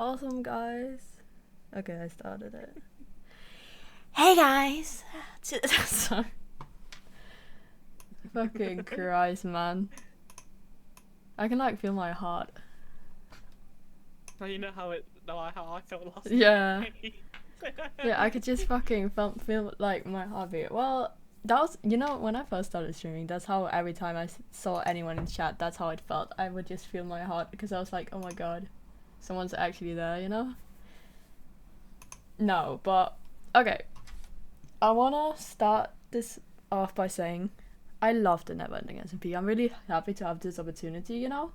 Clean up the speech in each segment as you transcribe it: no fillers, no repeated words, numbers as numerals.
awesome, guys. Okay, I started it. Hey, guys. Sorry. Fucking Christ, man. I can like feel my heart. Well, you know how I felt last Yeah. night. Yeah, I could just fucking feel like my heartbeat. Well, that was, when I first started streaming, that's how every time I saw anyone in chat, that's how it felt. I would just feel my heart because I was like, oh my god, someone's actually there, No, but okay. I wanna start this off by saying I love the Neverending SMP. I'm really happy to have this opportunity, Yeah.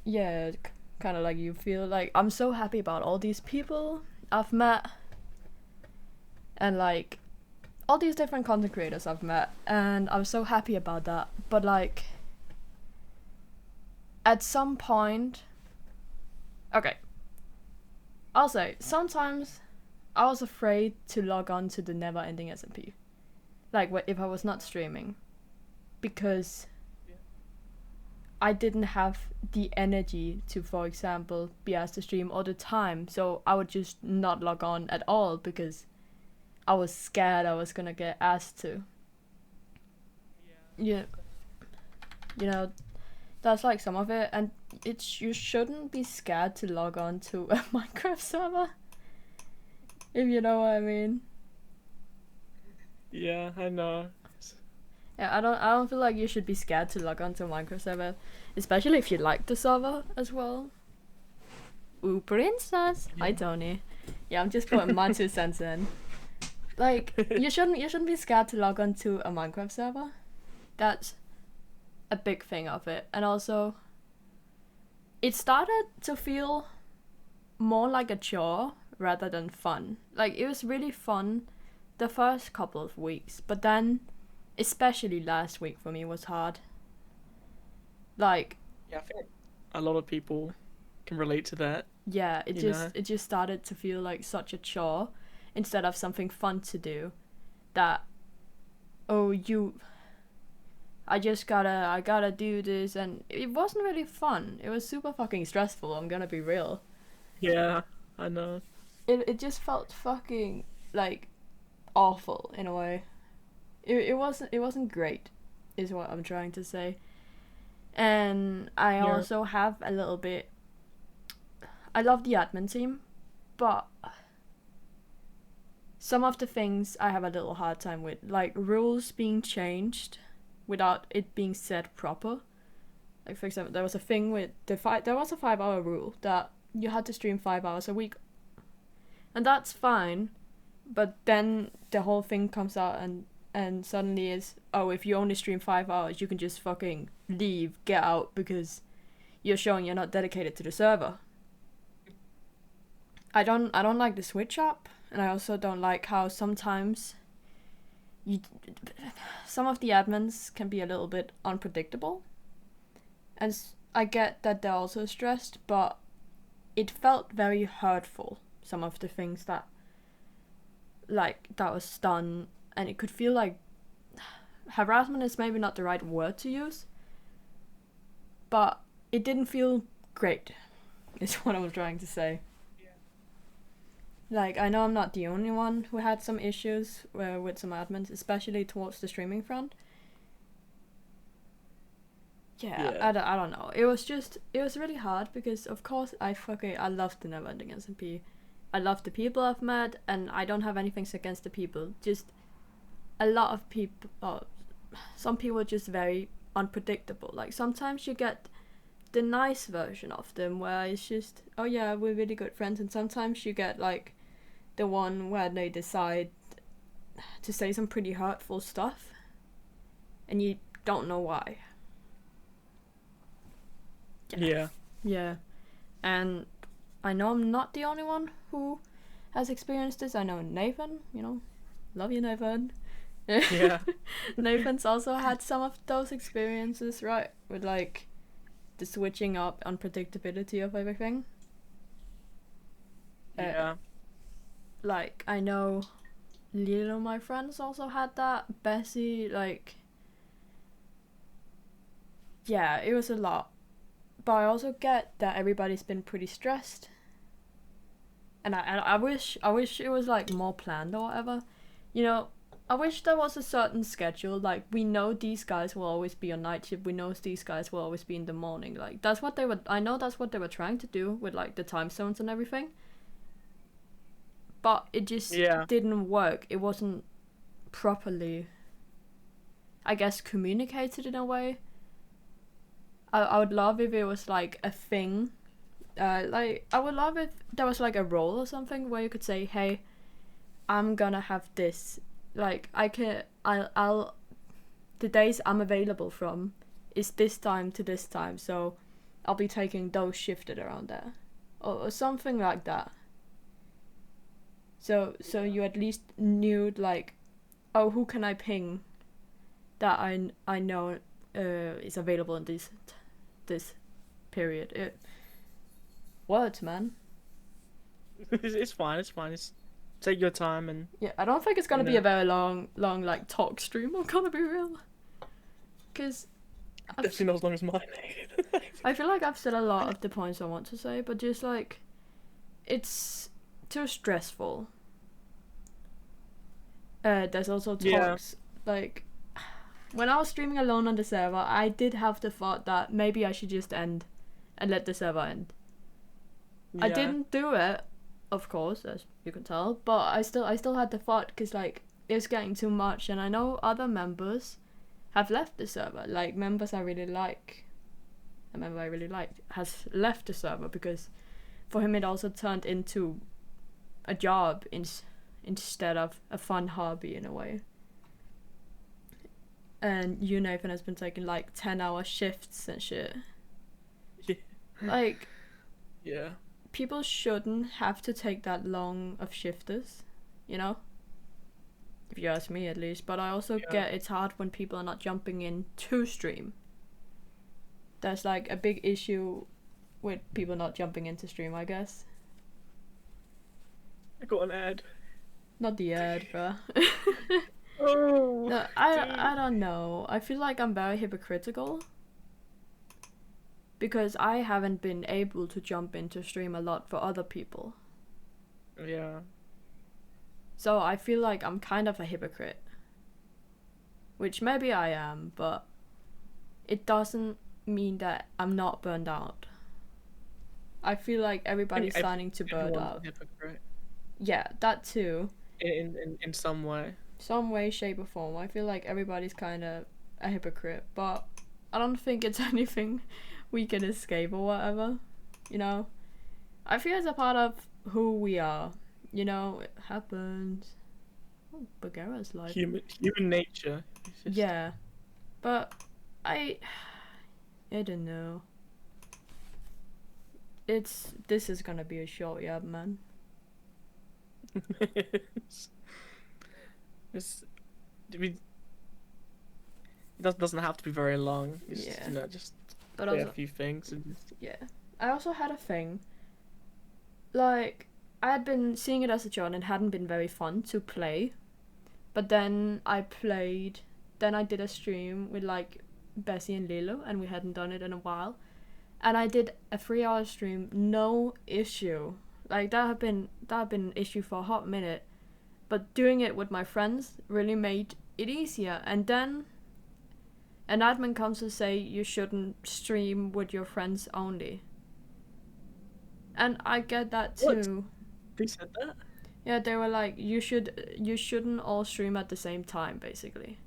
Yeah, kind of like you feel like I'm so happy about all these people I've met and like all these different content creators I've met, and I'm so happy about that. But like at some point, okay, I'll say sometimes I was afraid to log on to the Neverending SMP, like if I was not streaming, because I didn't have the energy to, for example, be asked to stream all the time. So I would just not log on at all because I was scared I was gonna get asked to. Yeah. That's like some of it, and you shouldn't be scared to log on to a Minecraft server, if you know what I mean. Yeah, I know. Yeah, I don't feel like you should be scared to log on to a Minecraft server, especially if you like the server as well. Ooh, princess. Yeah. Hi, Tony. Yeah, I'm just putting my 2 cents in. Like, you shouldn't be scared to log on to a Minecraft server. That's a big thing of it. And also, it started to feel more like a chore rather than fun. Like, it was really fun the first couple of weeks, but then, especially last week for me, was hard. Like, Yeah, I think a lot of people can relate to that. yeah, it know? just started to feel like such a chore instead of something fun to do. That, oh, I gotta do this, and it wasn't really fun. It was super fucking stressful, I'm gonna be real. Yeah, I know. It just felt fucking like awful in a way. It wasn't great, is what I'm trying to say. And I also have a little bit. I love the admin team, but some of the things I have a little hard time with, like rules being changed without it being said proper. Like, for example, there was a thing with there was a 5-hour rule that you had to stream 5 hours a week, and that's fine. But then the whole thing comes out and suddenly is, oh, if you only stream 5 hours, you can just fucking leave, get out, because you're showing you're not dedicated to the server. I don't like the switch up, and I also don't like how sometimes some of the admins can be a little bit unpredictable. And I get that they're also stressed, but it felt very hurtful, some of the things that was done, and it could feel like harassment is maybe not the right word to use, but it didn't feel great, is what I was trying to say. Like, I know I'm not the only one who had some issues with some admins, especially towards the streaming front. Yeah. I don't know. It was really hard because, of course, I love the Neverending SMP. I love the people I've met, and I don't have anything against the people. Just a lot of people, some people are just very unpredictable. Like, sometimes you get the nice version of them where it's just, oh yeah, we're really good friends, and sometimes you get like the one where they decide to say some pretty hurtful stuff and you don't know why. Yeah. And I know I'm not the only one who has experienced this. I know Nathan, love you, Nathan. Yeah. Nathan's also had some of those experiences, right? With like the switching up unpredictability of everything. Yeah. Like, I know Lilo, my friends, also had that. Bessie, like, yeah, it was a lot. but I also get that everybody's been pretty stressed. And I wish it was like more planned or whatever. You know, I wish there was a certain schedule. Like, we know these guys will always be on night shift. We know these guys will always be in the morning. Like, that's what they were. I know that's what they were trying to do with like the time zones and everything. But it just didn't work. It wasn't properly, I guess, communicated in a way. I would love if it was like a thing. Like, I would love if there was like a role or something where you could say, hey, I'm gonna have this. Like, I'll the days I'm available from is this time to this time, so I'll be taking those shifted around there. Or something like that. So you at least knew, like, oh, who can I ping that I know is available in this period. Words, man. It's fine. It's take your time and. Yeah, I don't think it's gonna be a very long like talk stream. I'm gonna be real, because definitely not as long as mine. I feel like I've said a lot of the points I want to say, but just like, it's too stressful. There's also talks like, when I was streaming alone on the server, I did have the thought that maybe I should just end and let the server end. I didn't do it, of course, as you can tell, but I still had the thought, because like, it was getting too much, and I know other members have left the server. Like, a member I really liked has left the server because for him it also turned into a job instead of a fun hobby in a way. And you, Nathan, has been taking like 10-hour shifts and shit. Yeah. Like, yeah. People shouldn't have to take that long of shifters, you know? If you ask me, at least. But I also get it's hard when people are not jumping in to stream. There's like a big issue with people not jumping into stream, I guess. I got an ad. Not the ad, bruh. Oh. No, I don't know. I feel like I'm very hypocritical. Because I haven't been able to jump into stream a lot for other people. Yeah. So I feel like I'm kind of a hypocrite. Which maybe I am, but it doesn't mean that I'm not burned out. I feel like everybody's starting to burn out. Hypocrite. Yeah, that too. In some way. Some way, shape or form. I feel like everybody's kind of a hypocrite, but I don't think it's anything we can escape or whatever, you know? I feel it's a part of who we are, you know? It happens. Oh, Bagheera's life. Human nature. Yeah, but I don't know. This is gonna be a short yab, man. It doesn't have to be very long. It's, you know, just but say also, a few things and just. Yeah, I also had a thing. Like, I had been seeing it as a job and it hadn't been very fun to play, but then I played. Then I did a stream with like Bessie and Lilo, and we hadn't done it in a while, and I did a 3-hour stream, no issue. Like, that had been an issue for a hot minute, but doing it with my friends really made it easier. And then an admin comes to say you shouldn't stream with your friends only. And I get that too. What? They said that? Yeah, they were like, you shouldn't all stream at the same time, basically.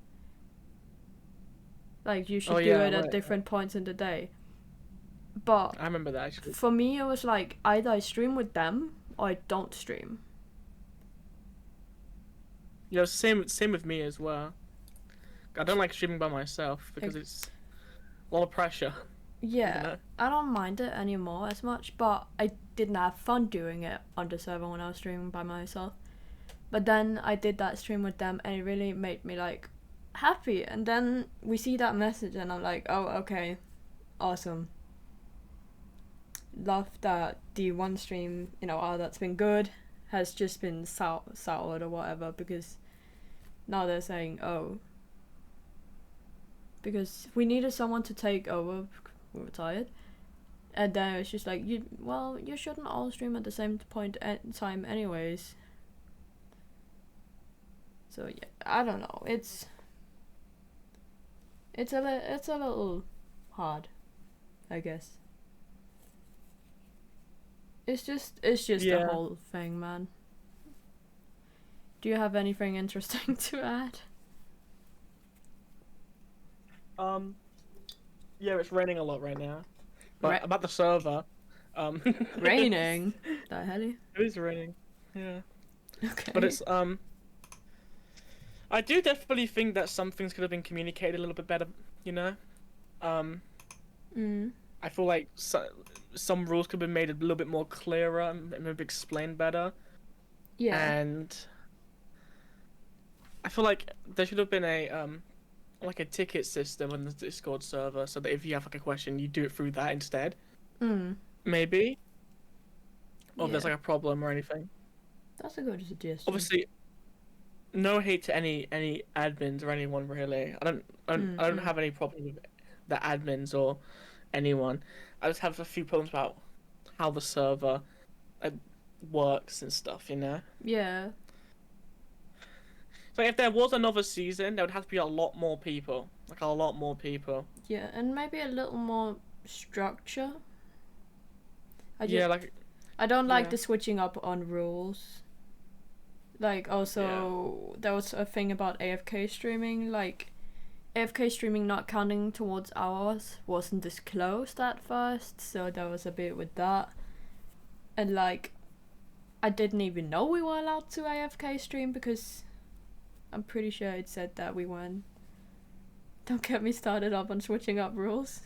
Like, you should do it at different points in the day. But I remember that actually. For me, it was like, either I stream with them or I don't stream. Yeah, same with me as well. I don't like streaming by myself because it's a lot of pressure. Yeah, you know? I don't mind it anymore as much, but I didn't have fun doing it on the server when I was streaming by myself. But then I did that stream with them, and it really made me like happy. And then we see that message, and I'm like, oh, okay, awesome. Love that the one stream, you know, that's been good has just been soured or whatever, because now they're saying, oh, because we needed someone to take over, we were tired, And then it's just like, you shouldn't all stream at the same point at time anyways. So yeah, I don't know. It's a little hard, I guess. It's just the whole thing, man. Do you have anything interesting to add? Yeah, it's raining a lot right now. But about the server, Raining? The hell? It is raining. Yeah. Okay. But it's I do definitely think that some things could have been communicated a little bit better, you know? I feel like some rules could have been made a little bit more clearer and maybe explained better. Yeah. And I feel like there should have been a ticket system on the Discord server, so that if you have like a question, you do it through that instead. Maybe. Or if there's like a problem or anything. That's a good suggestion. Obviously, no hate to any admins or anyone really. I don't have any problem with the admins or anyone. I just have a few problems about how the server works and stuff, you know? Yeah. So if there was another season, there would have to be a lot more people. Like a lot more people. Yeah, and maybe a little more structure. I don't like the switching up on rules. Like, also, there was a thing about AFK streaming, like, AFK streaming not counting towards hours wasn't disclosed at first, so there was a bit with that. And, like, I didn't even know we were allowed to AFK stream because I'm pretty sure it said that we weren't. Don't get me started up on switching up rules.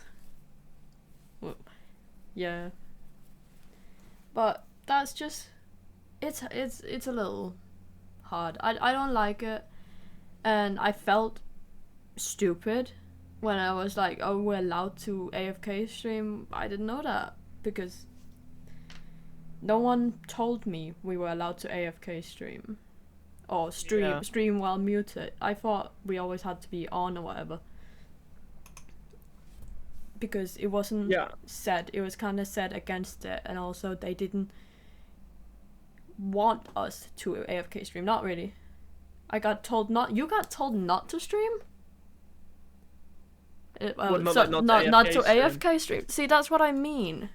Well, yeah. But that's just, it's a little hard. I don't like it, and I felt stupid when I was like, oh, we're allowed to AFK stream. I didn't know that because no one told me we were allowed to AFK stream or stream while muted. I thought we always had to be on or whatever because it wasn't said. It was kind of said against it, and also they didn't want us to AFK stream. Not really. I got told not. You got told not to stream. Not to AFK stream. See, that's what I mean.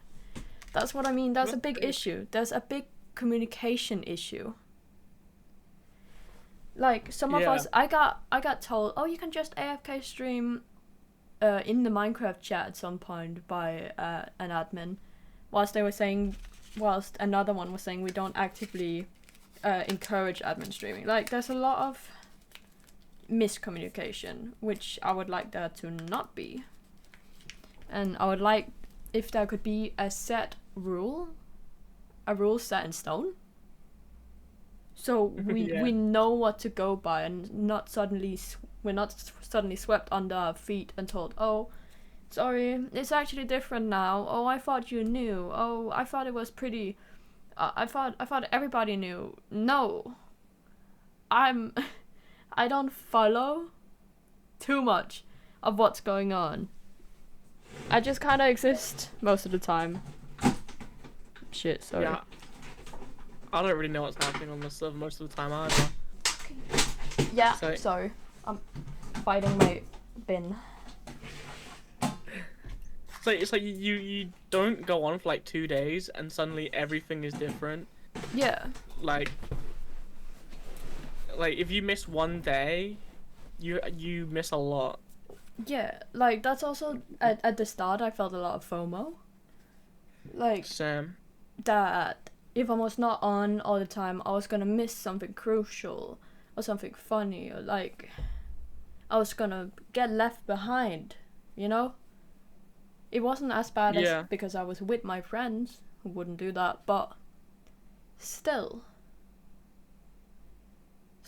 That's what I mean. That's a big issue. There's a big communication issue. Like some of us, I got told, oh, you can just AFK stream, in the Minecraft chat at some point by an admin, whilst another one was saying we don't actively encourage admin streaming. Like, there's a lot of miscommunication, which I would like there to not be. And I would like if there could be a rule set in stone, so we know what to go by, and we're not suddenly swept under our feet and told, oh, sorry, it's actually different now. Oh, I thought you knew. Oh, I thought it was pretty. I thought everybody knew. No, I don't follow too much of what's going on. I just kind of exist most of the time. Shit, sorry. Yeah. I don't really know what's happening on the server most of the time either. Yeah, sorry. I'm fighting my bin. So it's like you don't go on for like 2 days and suddenly everything is different. Yeah. Like if you miss one day, you miss a lot. Yeah, like that's also at the start I felt a lot of FOMO. Like Sam. That if I was not on all the time, I was gonna miss something crucial or something funny, or like I was gonna get left behind, you know? It wasn't as bad as because I was with my friends who wouldn't do that, but still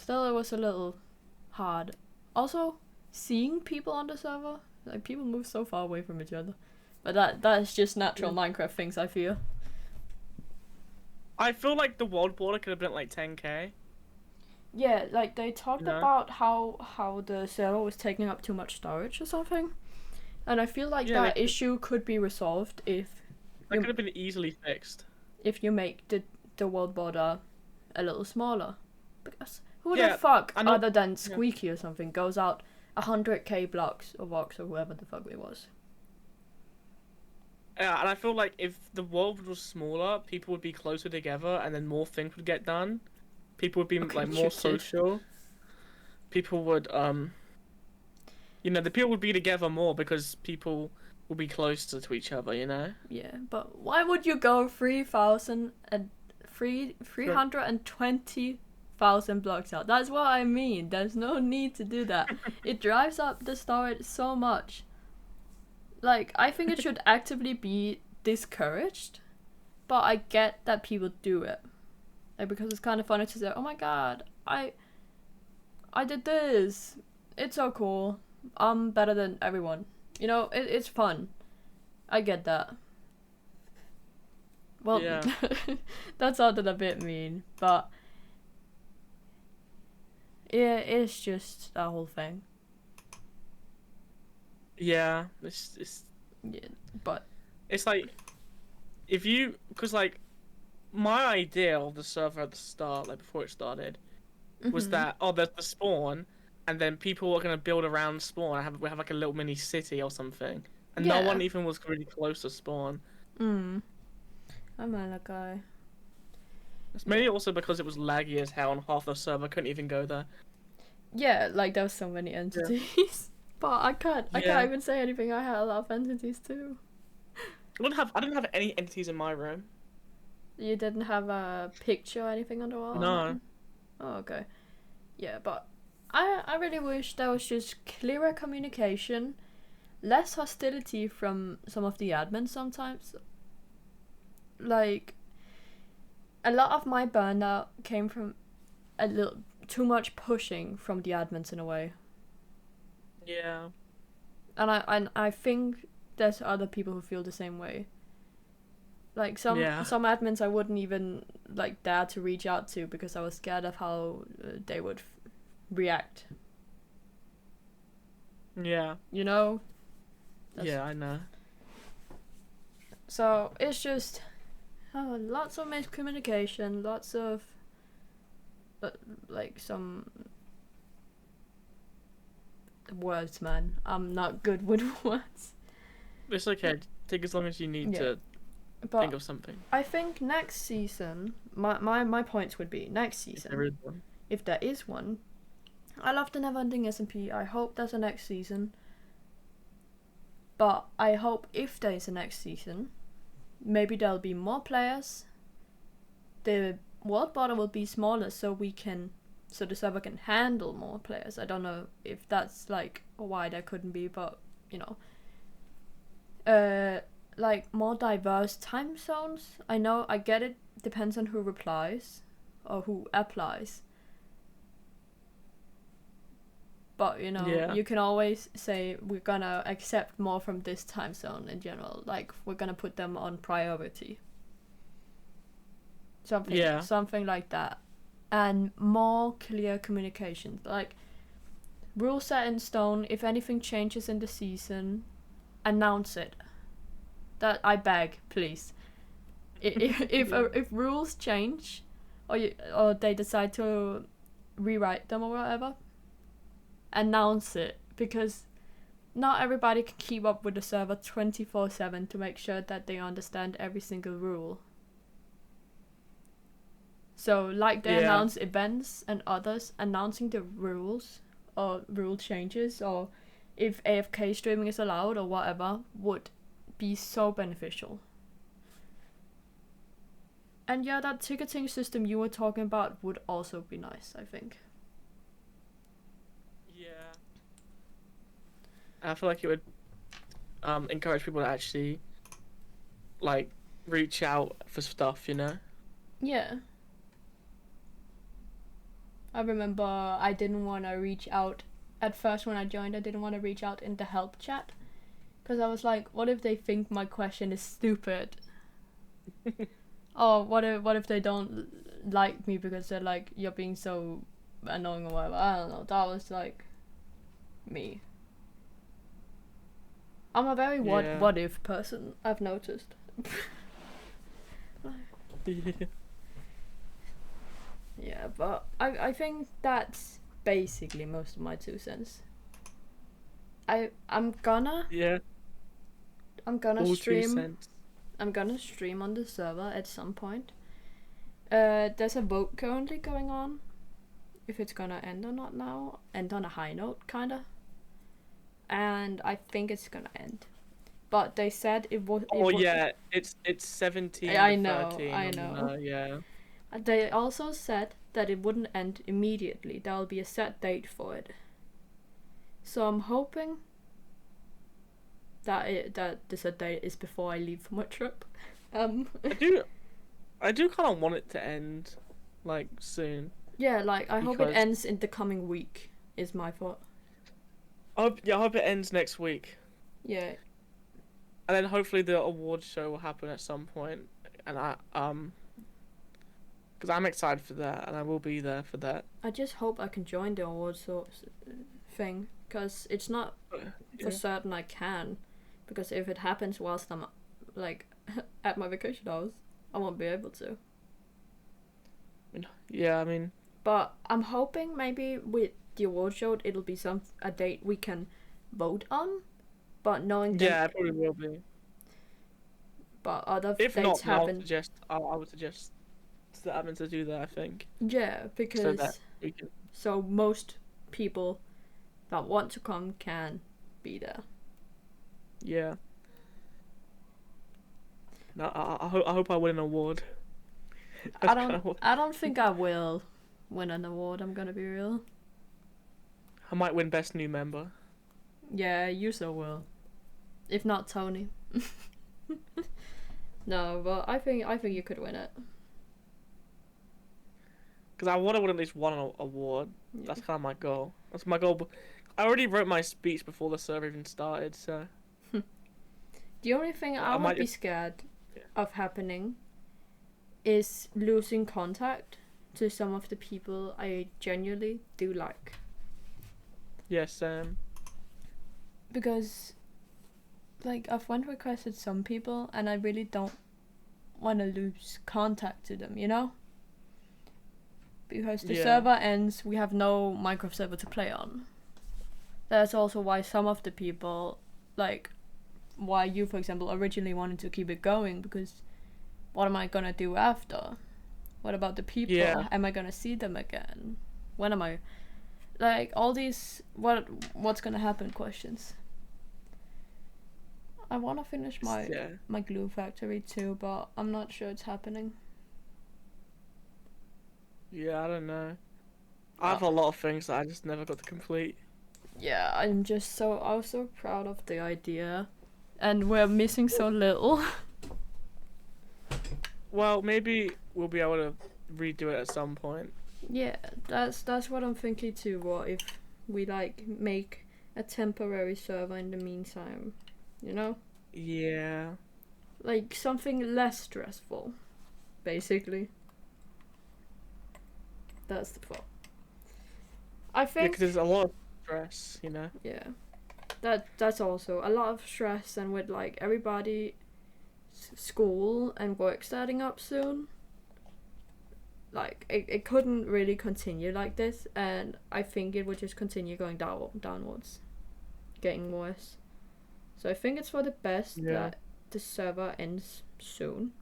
it was a little hard. Also, seeing people on the server, like people move so far away from each other, but that is just natural Minecraft things, I feel. I feel like the world border could have been at like 10k. Yeah, like they talked about how the server was taking up too much storage or something. And I feel like that issue could be resolved if That could have been easily fixed. If you make the world border a little smaller. Because who Yeah, the fuck, I know- other than Squeaky or something, goes out 100k blocks or walks or whoever the fuck it was? Yeah, and I feel like if the world was smaller, people would be closer together, and then more things would get done. People would be like more social. People would the people would be together more because people will be closer to each other. Yeah, but why would you go 320,000 blocks out? That's what I mean. There's no need to do that. It drives up the storage so much. Like, I think it should actively be discouraged, but I get that people do it. Like, because it's kind of funny to say, oh my god, I did this. It's so cool. I'm better than everyone. It's fun. I get that. Well, Yeah. that sounded a bit mean, but yeah, it's just a whole thing. Yeah, it's Yeah, but it's like because like my idea of the server at the start, like before it started, was that there's the spawn, and then people are gonna build around spawn. We have like a little mini city or something, and no one even was really close to spawn. I'm a guy. It's mainly also because it was laggy as hell, and half the server couldn't even go there. Yeah, like there was so many entities. Yeah. But I can't even say anything. I had a lot of entities too. I didn't have any entities in my room. You didn't have a picture or anything on the wall? No. Oh, okay. Yeah, but I really wish there was just clearer communication, less hostility from some of the admins sometimes. Like, a lot of my burnout came from a little too much pushing from the admins in a way. Yeah. And I think there's other people who feel the same way. Like some admins I wouldn't even like dare to reach out to because I was scared of how they would react. Yeah. Yeah, I know. So it's just lots of miscommunication, lots of like some words, man. I'm not good with words. It's okay. Take as long as you need to think of something. I think next season, my points would be next season. If there is one. I love the Neverending SMP. I hope there's a next season. But I hope if there is a next season, maybe there'll be more players. The world border will be smaller so the server can handle more players. I don't know if that's like why there couldn't be, but like more diverse time zones. I get it depends on who replies or who applies. But you can always say we're gonna accept more from this time zone in general. Like we're gonna put them on priority. Something like that. And more clear communication. Like rules set in stone. If anything changes in the season, announce it. That I beg, please. If rules change, or they decide to rewrite them or whatever, announce it, because not everybody can keep up with the server 24/7 to make sure that they understand every single rule. So like they announce events and others, announcing the rules or rule changes, or if AFK streaming is allowed or whatever, would be so beneficial. And that ticketing system you were talking about would also be nice, I think. Yeah. I feel like it would encourage people to actually like reach out for stuff, Yeah. I remember I didn't want to reach out at first when I joined. I didn't want to reach out in the help chat because I was like, what if they think my question is stupid? Or what if they don't like me because they're like, you're being so annoying or whatever. I don't know. That was like me. I'm a very what if person, I've noticed. Yeah, but I think that's basically most of my 2 cents. I'm gonna Yeah. I'm gonna All stream 2 cents. I'm gonna stream on the server at some point. There's a vote currently going on if it's gonna end or not now. End on a high note, kinda. And I think it's gonna end. But they said it was. Yeah, it's 17 I to know, 13. I know. Yeah. They also said that it wouldn't end immediately. There'll be a set date for it. So I'm hoping that the set date is before I leave for my trip. I do kind of want it to end, like, soon. Yeah, like I hope it ends in the coming week. Is my thought. I hope it ends next week. Yeah. And then hopefully the award show will happen at some point, and because I'm excited for that, and I will be there for that. I just hope I can join the awards thing, because it's not for certain I can, because if it happens whilst I'm like at my vacation house, I won't be able to. Yeah, I mean. But I'm hoping maybe with the award show it'll be a date we can vote on, but knowing that. Yeah, it probably will be. But other if dates not, happen. I would suggest having to do that. I think. Yeah, because so that we can. So most people that want to come can be there. Yeah. No, I hope I win an award. I don't think I will win an award. I'm gonna be real. I might win best new member. Yeah, you so will. If not Tony. No, but I think you could win it. Because I want to win at least one award. Yeah. That's kind of my goal. That's my goal. I already wrote my speech before the server even started, so. The only thing I would be scared of happening is losing contact to some of the people I genuinely do like. Yes, because like I've requested some people and I really don't want to lose contact to them, you know? Because the server ends, we have no Minecraft server to play on. That's also why some of the people, like, why you, for example, originally wanted to keep it going, because what am I gonna do after? What about the people? Yeah. Am I gonna see them again? When am I... Like, all these what's gonna happen questions. I want to finish my glue factory too, but I'm not sure it's happening. Yeah, I don't know. I have a lot of things that I just never got to complete. Yeah, I was so proud of the idea, and we're missing so little. Well, maybe we'll be able to redo it at some point. Yeah, that's what I'm thinking too. What if we like make a temporary server in the meantime, you know? Yeah. Like something less stressful, basically. That's the thought. I think. Because there's a lot of stress, you know. Yeah, that's also a lot of stress, and with like everybody, school and work starting up soon. Like it couldn't really continue like this, and I think it would just continue going downwards, getting worse. So I think it's for the best that the server ends soon.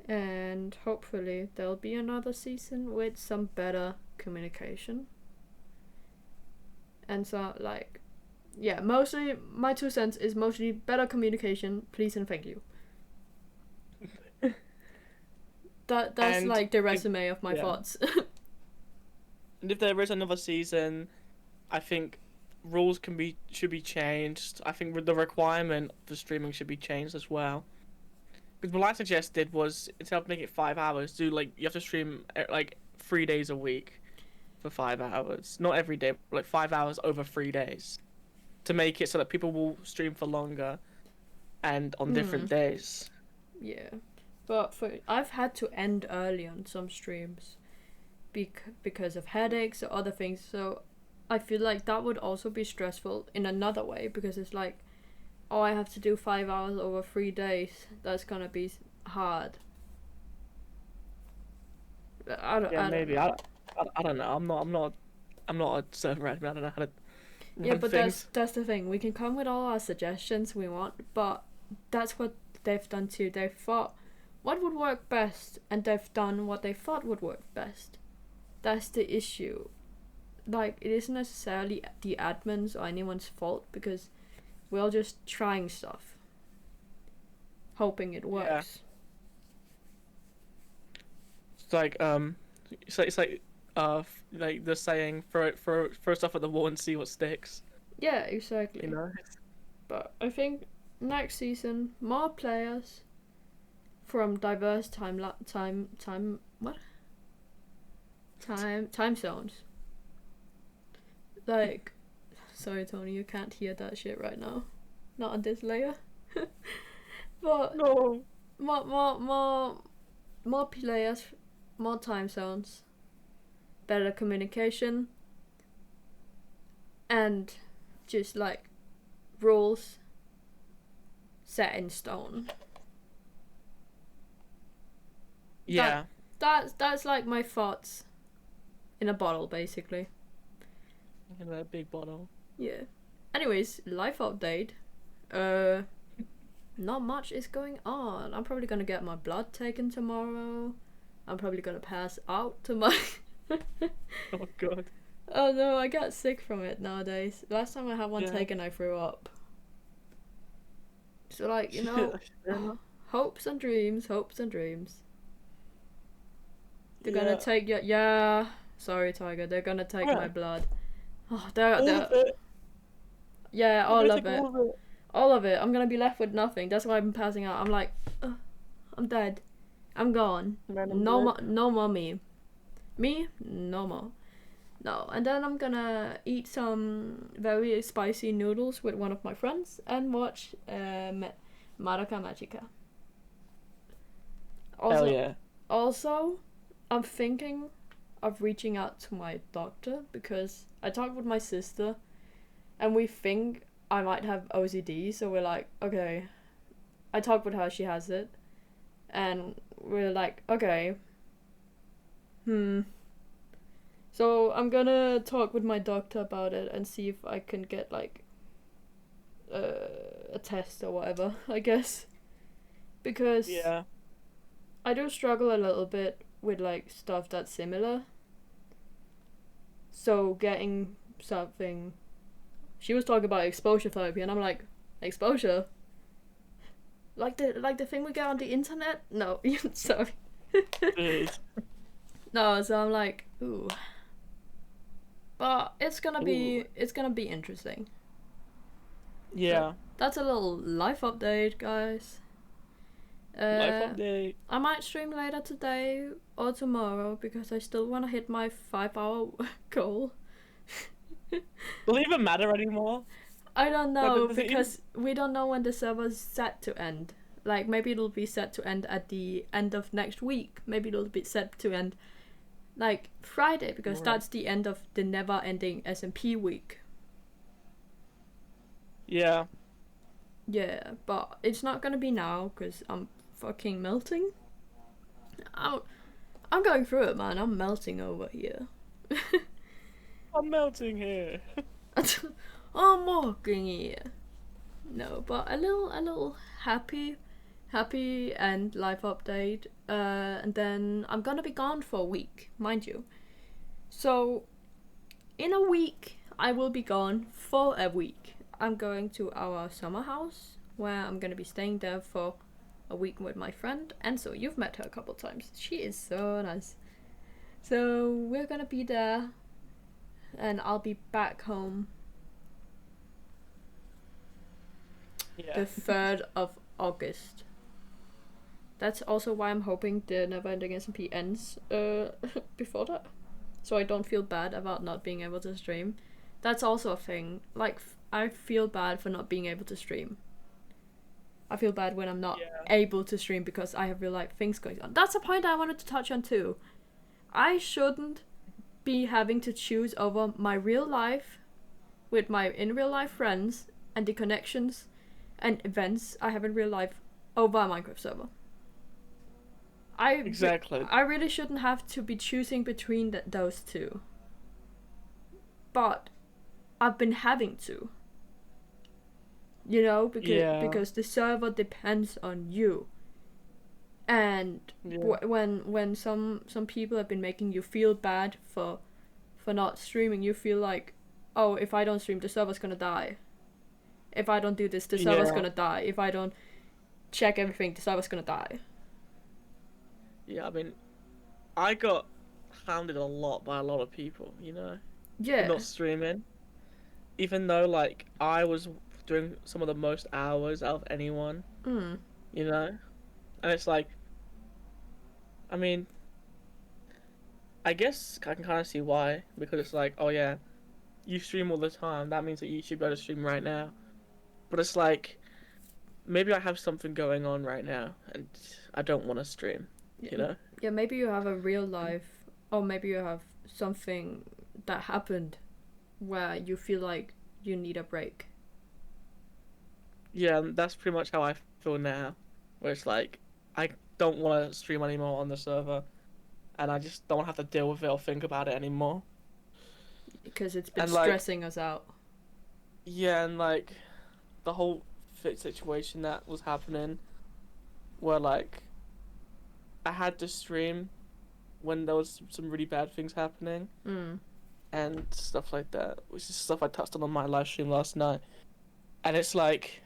And hopefully there'll be another season with some better communication. And so, like, yeah, mostly my 2 cents is mostly better communication, please and thank you. That's like the resume of my thoughts. And if there is another season, I think rules should be changed. I think the requirement for streaming should be changed as well. Because what I suggested was, instead of making it 5 hours, you have to stream like 3 days a week for 5 hours. Not every day, but like 5 hours over 3 days. To make it so that people will stream for longer and on different days. Yeah. But I've had to end early on some streams because of headaches or other things. So I feel like that would also be stressful in another way, because it's like, oh, I have to do 5 hours over 3 days. That's gonna be hard. Yeah, I don't maybe. know. I don't know. I'm not a server admin. I don't know how to Yeah, run but things. that's the thing. We can come with all our suggestions we want, but that's what they've done too. They've thought what would work best, and they've done what they thought would work best. That's the issue. Like, it isn't necessarily the admins or anyone's fault, because we're all just trying stuff, hoping it works. It's like like the saying, throw stuff at the wall and see what sticks. Yeah, exactly. You know. But I think next season, more players from diverse time zones. Like, sorry Tony, you can't hear that shit right now. Not on this layer. But No. more players, more time zones, better communication, and just like rules set in stone. Yeah. That's like my thoughts in a bottle, basically. In that big bottle. Yeah. Anyways, life update. Not much is going on. I'm probably gonna get my blood taken tomorrow. I'm probably gonna pass out tomorrow. Oh god. Oh no, I get sick from it nowadays. Last time I had one taken, I threw up. So like, you know, hopes and dreams. They're gonna take your sorry, Tiger. They're gonna take my blood. Oh, yeah, all of it. All of it. I'm gonna be left with nothing. That's why I'm passing out. I'm like, I'm dead. I'm gone. No more me. Me? No more. No. And then I'm gonna eat some very spicy noodles with one of my friends and watch Madoka Magica. Also, hell yeah. Also, I'm thinking of reaching out to my doctor, because I talked with my sister and we think I might have OCD, so we're like, okay. I talked with her, she has it. And we're like, okay. So I'm gonna talk with my doctor about it and see if I can get like a test or whatever, I guess. Because I do struggle a little bit with like stuff that's similar. So getting something, she was talking about exposure therapy, and I'm like, exposure? Like the thing we get on the internet? No, sorry. No, so I'm like, ooh. But it's gonna be interesting. Yeah. So that's a little life update, guys. Life update. I might stream later today or tomorrow, because I still want to hit my 5-hour goal. Will it even matter anymore? I don't know, because we don't know when the server's set to end. Like, maybe it'll be set to end at the end of next week. Maybe it'll be set to end like Friday, because that's the end of the never-ending SMP week. Yeah. Yeah, but it's not gonna be now, because I'm fucking melting. I'm going through it, man. I'm melting over here. I'm melting here. I'm walking here. No, but a little happy and life update. And then I'm gonna be gone for a week, mind you. So in a week I will be gone for a week. I'm going to our summer house, where I'm gonna be staying there for a week with my friend, and so you've met her a couple times. She is so nice. So we're gonna be there, and I'll be back home the 3rd of August. That's also why I'm hoping the Neverending SMP ends before that, so I don't feel bad about not being able to stream. That's also a thing. Like, I feel bad for not being able to stream. I feel bad when I'm not able to stream because I have real life things going on. That's a point I wanted to touch on too. I shouldn't be having to choose over my real life with my in real life friends and the connections and events I have in real life over a Minecraft server. Exactly. I really shouldn't have to be choosing between those two. But I've been having to. You know, Yeah. because the server depends on you. And Yeah. when some people have been making you feel bad for not streaming, you feel like, oh, if I don't stream, the server's gonna die. If I don't do this, the server's Yeah. gonna die. If I don't check everything, the server's gonna die. Yeah. I mean, I got hounded a lot by a lot of people, you know, for Yeah. not streaming. Even though like I was doing some of the most hours out of anyone, Mm. you know, and it's like, I mean, I guess I can kind of see why, because it's like, oh yeah, you stream all the time. That means that you should be able to stream right now. But it's like, maybe I have something going on right now, and I don't want to stream, you know? Yeah, maybe you have a real life, or maybe you have something that happened where you feel like you need a break. Yeah, and that's pretty much how I feel now, where it's like, I don't want to stream anymore on the server, and I just don't have to deal with it or think about it anymore. Because it's been And like, stressing us out. yeah, and like, the whole fit situation that was happening, where like, I had to stream when there was some really bad things happening Mm. and stuff like that, which is stuff I touched on my live stream last night. And it's like,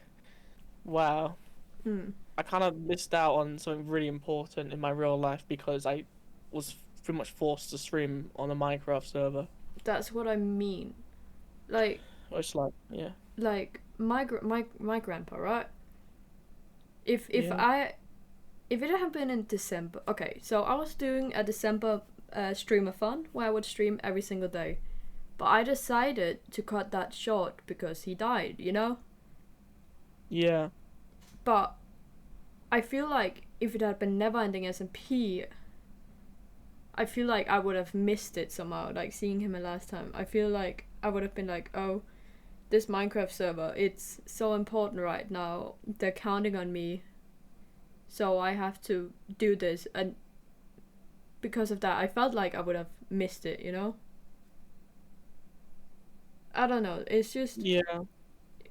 wow, Mm. I kind of missed out on something really important in my real life because I was pretty much forced to stream on a Minecraft server. That's what I mean. Like, It's like, yeah, my grandpa, right? If yeah, if it had been in December, okay, so I was doing a December streamathon where I would stream every single day, but I decided to cut that short because he died, you know. yeah, But I feel like if it had been Neverending SMP, I feel like I would have missed it somehow. Like seeing him the last time, I feel like I would have been like, oh, this Minecraft server, it's so important right now. They're counting on me, so I have to do this. And because of that, I felt like I would have missed it. You know. I don't know. It's just yeah,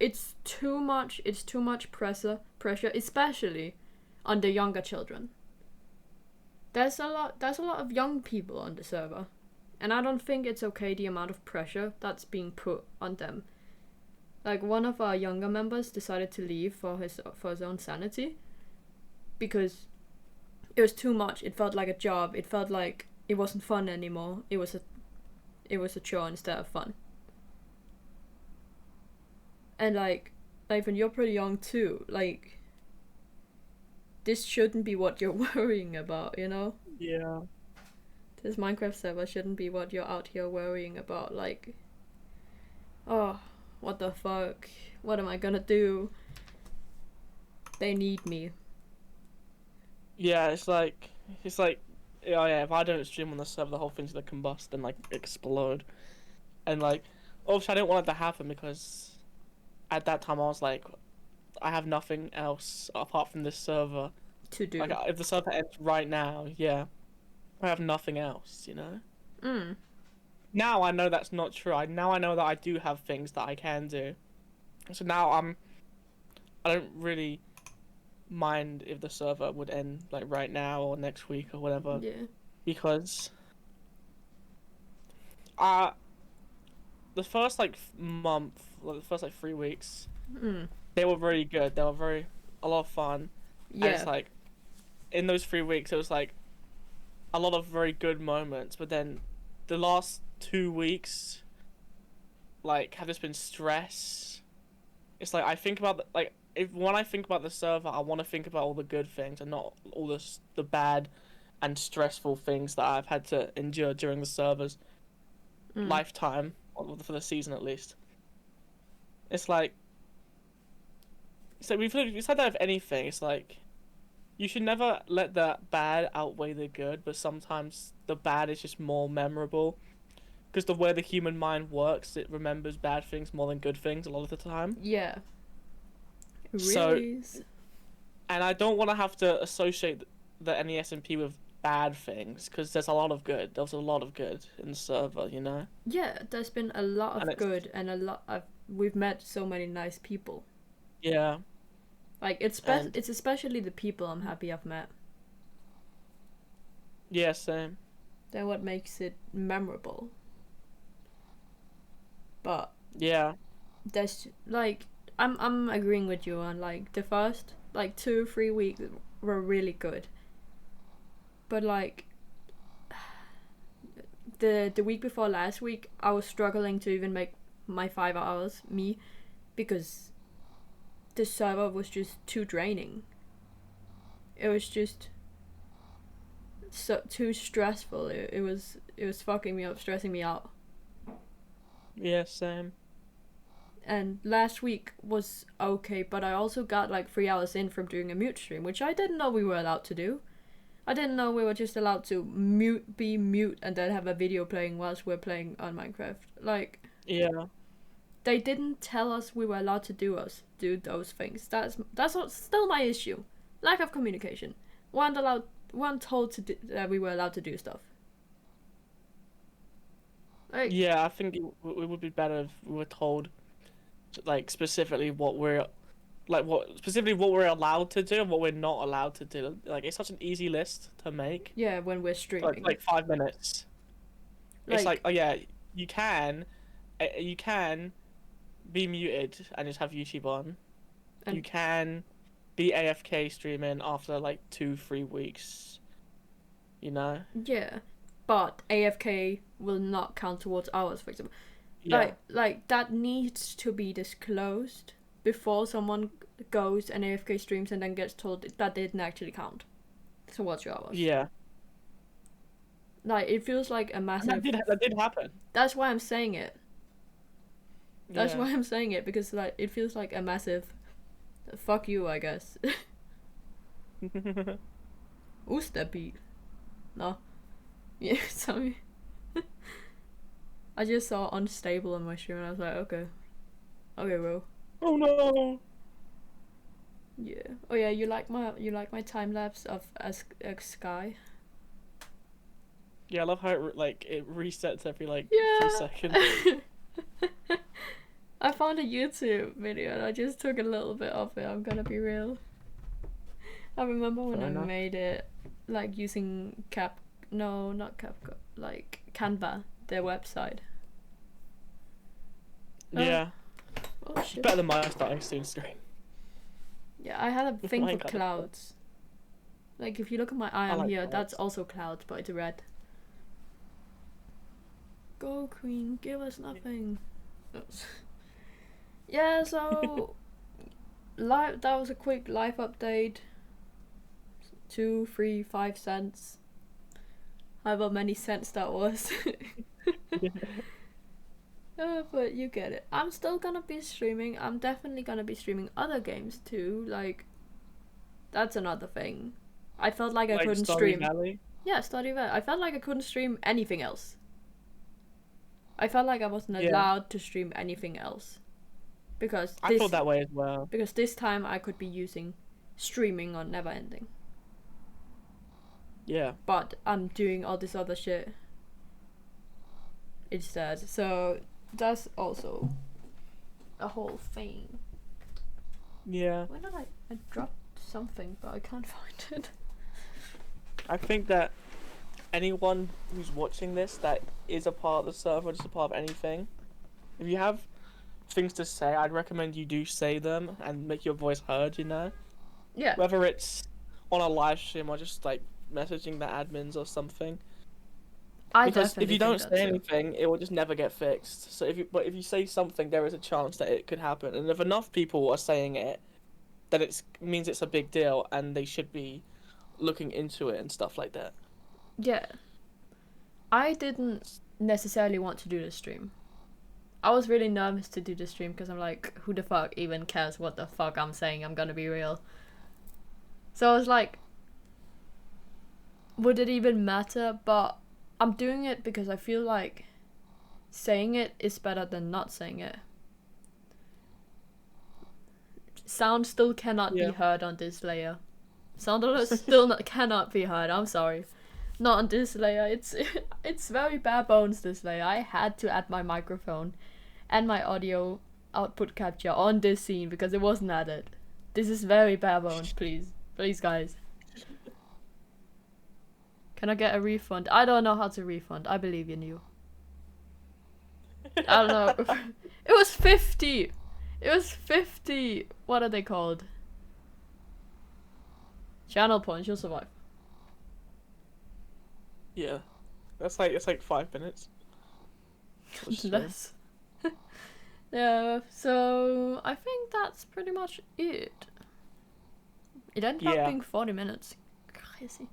it's too much. It's too much pressure, especially on the younger children. There's a lot of young people on the server, and I don't think it's okay the amount of pressure that's being put on them. Like one of our younger members decided to leave for his own sanity because it was too much. It felt like a job. It felt like it wasn't fun anymore. It was a chore instead of fun. And like when you're pretty young too, like this shouldn't be what you're worrying about, you know? yeah, This Minecraft server shouldn't be what you're out here worrying about. Like, oh, what the fuck? What am I gonna do? They need me. yeah. Yeah, yeah. If I don't stream on the server, the whole thing's gonna combust and like explode. And like, obviously, I didn't want it to happen because at that time I was like, I have nothing else apart from this server. To do. Like, if the server ends right now, yeah, I have nothing else, you know? Mm. Now I know that's not true. Now I know that I do have things that I can do. So now I don't really mind if the server would end like right now or next week or whatever. Yeah. Because uh the first like month, like the first like 3 weeks, Mm. they were very good. They were very a lot of fun. And it's Yeah. like in those 3 weeks it was like a lot of very good moments, but then the last 2 weeks like have just been stress. It's like I think about like if when I think about the server, I want to think about all the good things and not all the bad and stressful things that I've had to endure during the server's lifetime, or for the season at least. It's like we've said that with anything. It's like you should never let the bad outweigh the good, but sometimes the bad is just more memorable. Because the way the human mind works, it remembers bad things more than good things a lot of the time. Yeah. It So, really is. and I don't want to have to associate the NESMP with bad things, because there's a lot of good. There was a lot of good in the server, you know. Yeah, there's been a lot And of good and a lot of we've met so many nice people. yeah, Like it's and it's especially the people I'm happy I've met. yeah, same. They're what makes it memorable. But Yeah, there's like I'm agreeing with you on like the first like 2-3 weeks were really good. But like the week before last week I was struggling to even make my 5 hours because the server was just too draining. It was just so too stressful. It was fucking me up, stressing me out. yeah, same. And last week was okay, but I also got like 3 hours in from doing a mute stream, which I didn't know we were allowed to do. I didn't know we were just allowed to be mute and then have a video playing whilst we're playing on Minecraft. Like, Yeah, they didn't tell us we were allowed to do those things. That's still my issue. Lack of communication. Weren't told that we were allowed to do stuff. Like, yeah. I think it would be better if we were told, like specifically what we're allowed to do and what we're not allowed to do. Like it's such an easy list to make. yeah, when we're streaming. Like 5 minutes. It's like, oh yeah, you can be muted and just have YouTube on. And you can be AFK streaming after like 2-3 weeks. You know? yeah, but AFK will not count towards hours, for example. Yeah. Like that needs to be disclosed before someone goes and AFK streams and then gets told that didn't actually count towards your hours. Yeah. Like it feels like a massive. That did happen. That's why I'm saying it. That's Yeah. why I'm saying it, because like it feels like a massive fuck you, I guess. Who's that beat? No. Yeah, sorry. I just saw unstable on my stream and I was like, okay. Okay, bro. Oh no. Yeah. Oh yeah, you like my time lapse of a sky? Yeah, I love how it resets every like Yeah. few seconds. I found a YouTube video and I just took a little bit of it, I'm gonna be real. I remember when Fair I enough. made it like using not Capcom, like Canva, their website. Yeah. Oh shit. Better than my starting soon screen. Yeah, I had a thing Mine for kinda clouds. Like if you look at my I iron like here, clouds. that's also clouds, but it's red. Go queen, give us nothing. Yeah, so that was a quick life update. 2, 3, 5 cents. However many cents that was. But you get it. I'm still gonna be streaming. I'm definitely gonna be streaming other games too. Like, that's another thing. I felt like I couldn't Stardew stream. Valley. Yeah, Stardew Valley. I felt like I couldn't stream anything else. I felt like I wasn't Yeah. allowed to stream anything else. Because I felt that way as well. Because this time I could be using streaming on Neverending. Yeah. But I'm doing all this other shit instead. So that's also a whole thing. Yeah. When did I dropped something, but I can't find it. I think that anyone who's watching this that is a part of the server, just a part of anything, if you have things to say, I'd recommend you do say them and make your voice heard, you know? Yeah. Whether it's on a live stream or just like messaging the admins or something. Because if you don't say anything, it will just never get fixed. So if you say something, there is a chance that it could happen. And if enough people are saying it, then it means it's a big deal and they should be looking into it and stuff like that. Yeah. I didn't necessarily want to do the stream. I was really nervous to do the stream because I'm like, who the fuck even cares what the fuck I'm saying? I'm gonna be real. So I was like, would it even matter? But I'm doing it because I feel like saying it is better than not saying it. Sound still cannot be heard on this layer. Sound alert still cannot be heard. I'm sorry. Not on this layer. It's very bare bones this layer. I had to add my microphone and my audio output capture on this scene because it wasn't added. This is very bare bones, please. Please, guys. Can I get a refund? I don't know how to refund. I believe in you. I don't know. It was 50. It was 50. What are they called? Channel points. You'll survive. Yeah, it's like 5 minutes. Less. Yeah. So I think that's pretty much it. It ended up being 40 minutes. Crazy.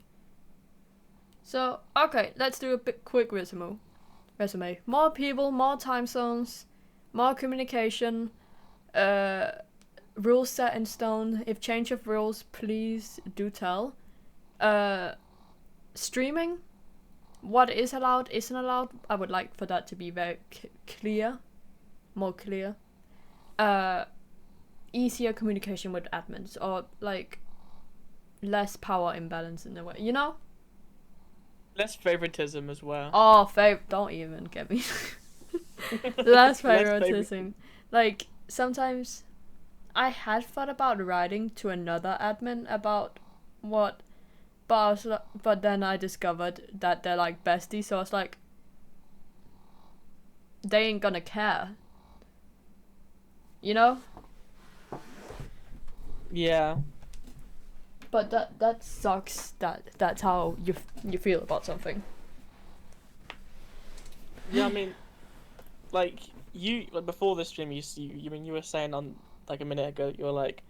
So okay, let's do a quick resume. More people, more time zones, more communication. Rules set in stone. If change of rules, please do tell. Streaming. What is allowed, isn't allowed. I would like for that to be very clear. More clear. Easier communication with admins. Or, like, less power imbalance in a way. You know? Less favoritism as well. Oh, don't even get me. Less favoritism. Like, sometimes I had thought about writing to another admin about what... But then I discovered that they're like besties, so I was like, they ain't gonna care. You know? Yeah. But that sucks. That's how you feel about something. Yeah, I mean, like before the stream, you were saying on like a minute ago, you were like,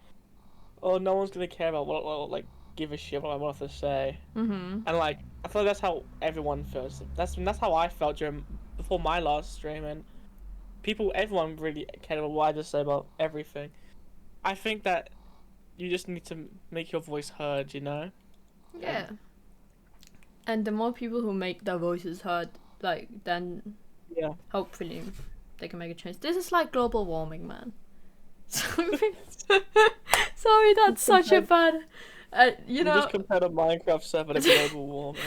oh, no one's gonna care about what like. Give a shit what I want to say. Mm-hmm. And like I feel like that's how everyone feels. That's how I felt before my last stream, and everyone really cared about what I just say about everything. I think that you just need to make your voice heard, you know? Yeah. And the more people who make their voices heard, like, then hopefully they can make a change. This is like global warming, man. Sorry, that's such a bad. You know, just compared a Minecraft server to global warming.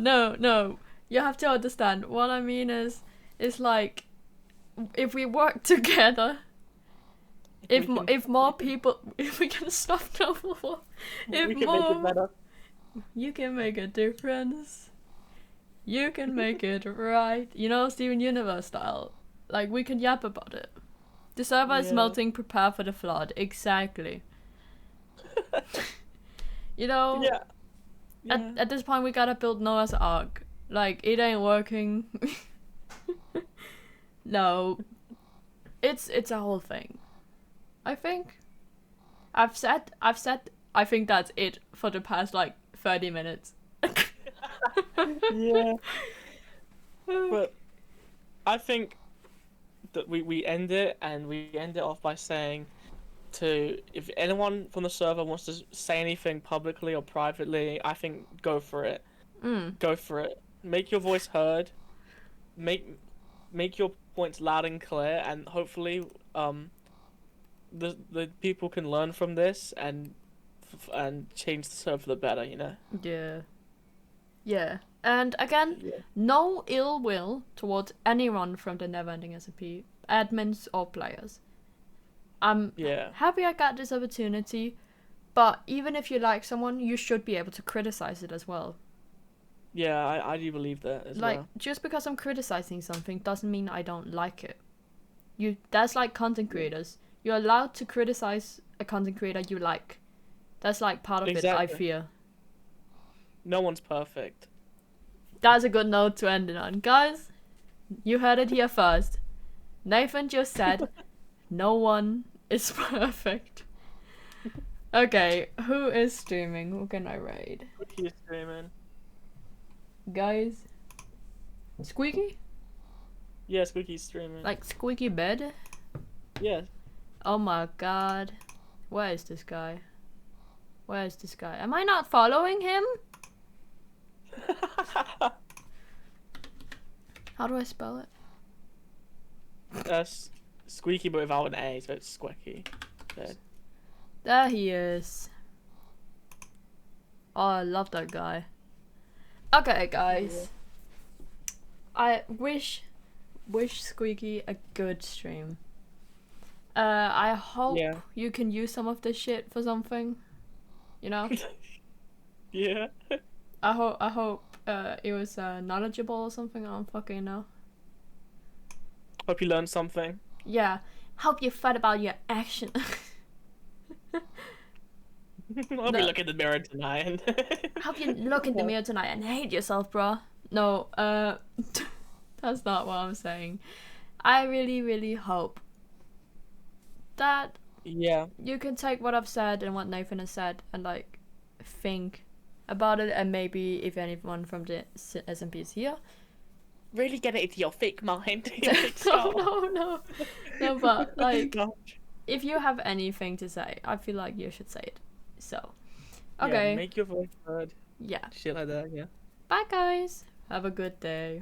No. You have to understand. What I mean is like, if we work together, if more people, if we can stop global warming, we can make it better. You can make a difference. You can make it right. You know, Steven Universe style. Like, we can yap about it. The server is melting. Prepare for the flood. Exactly. You know, at this point we gotta build Noah's Ark. Like, it ain't working. No, it's a whole thing. I think I've said I think that's it for the past like 30 minutes. Yeah, but I think that we end it, and we end it off by saying, if anyone from the server wants to say anything publicly or privately, I think go for it. Go for it. Make your voice heard. Make your points loud and clear, and hopefully the people can learn from this and change the server for the better, you know? Yeah. And again, no ill will towards anyone from the Neverending SMP, admins or players. I'm happy I got this opportunity, but even if you like someone, you should be able to criticize it as well. Yeah, I do believe that as well. Like, just because I'm criticizing something doesn't mean I don't like it. That's like content creators. You're allowed to criticize a content creator you like. That's like part of it, I fear. No one's perfect. That's a good note to end it on. Guys, you heard it here first. Nathan just said, no one is perfect. Okay, who is streaming? Who can I raid? Squeaky is streaming. Guys. Squeaky? Yeah, Squeaky's streaming. Like Squeaky Bed? Yeah. Oh my god. Where is this guy? Where is this guy? Am I not following him? How do I spell it? Squeaky but without an A, so it's Squeaky. There he is. Oh, I love that guy. Okay, guys. I wish Squeaky a good stream. I hope you can use some of this shit for something. You know? Yeah. I hope it was knowledgeable or something. I don't fucking know. Hope you learned something. Yeah. Hope you thought about your action. Hope you look in the mirror tonight. Hope you look in the mirror tonight and hate yourself, bro. No, that's not what I'm saying. I really, really hope that you can take what I've said and what Nathan has said and like think about it, and maybe if anyone from the SMP is here, really get it into your thick mind. No, but like, if you have anything to say, I feel like you should say it. So, okay. Yeah, make your voice heard. Yeah. Shit like that, yeah. Bye, guys. Have a good day.